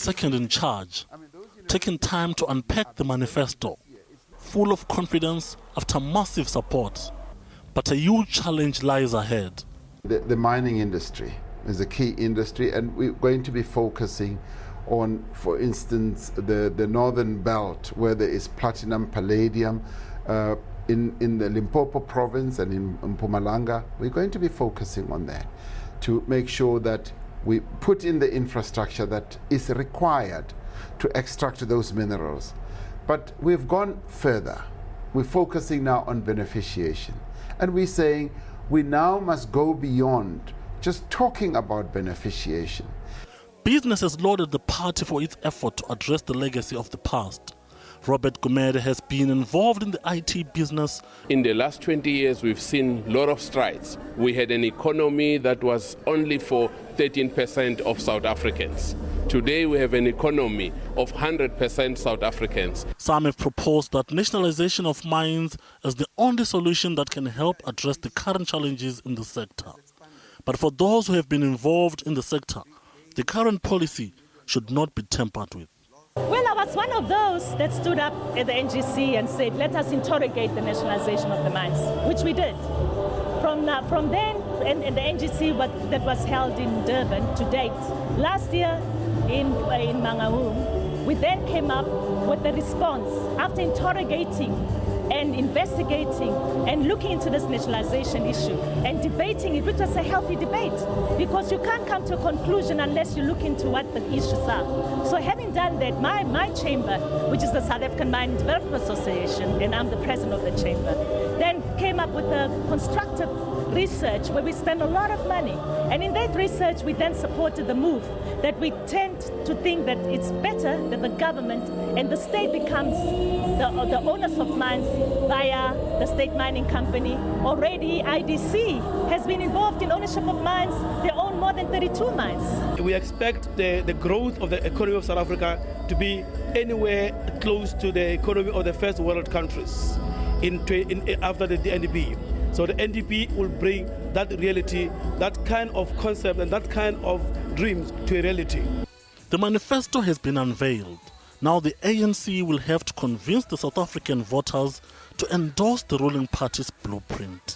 second in charge, taking time to unpack the manifesto, full of confidence after massive support. But a huge challenge lies ahead. The mining industry is a key industry, and we're going to be focusing on, for instance, the northern belt, where there is platinum, palladium, in the Limpopo province and in Mpumalanga. We're going to be focusing on that to make sure that we put in the infrastructure that is required to extract those minerals. But we've gone further. We're focusing now on beneficiation. And we're saying we now must go beyond just talking about beneficiation. Business has lauded the party for its effort to address the legacy of the past. Robert Gumede has been involved in the IT business. In the last 20 years, we've seen a lot of strides. We had an economy that was only for 13% of South Africans. Today, we have an economy of 100% South Africans. Some have proposed that nationalization of mines is the only solution that can help address the current challenges in the sector. But for those who have been involved in the sector, the current policy should not be tampered with. Well, I was one of those that stood up at the NGC and said, let us interrogate the nationalization of the mines, which we did. From then, and the NGC that was held in Durban to date, last year in Mangaung, we then came up with the response after interrogating and investigating and looking into this nationalization issue and debating it, which was a healthy debate, because you can't come to a conclusion unless you look into what the issues are. So having done that, my chamber, which is the South African Mining Development Association, and I'm the president of the chamber, then came up with a constructive research where we spent a lot of money. And in that research, we then supported the move that we tend to think that it's better that the government and the state becomes the owners of mines via the state mining company. Already, IDC has been involved in ownership of mines. They own more than 32 mines. We expect the growth of the economy of South Africa to be anywhere close to the economy of the first world countries after the NDP. So the NDP will bring that reality, that kind of concept and that kind of dreams to a reality. The manifesto has been unveiled. Now the ANC will have to convince the South African voters to endorse the ruling party's blueprint.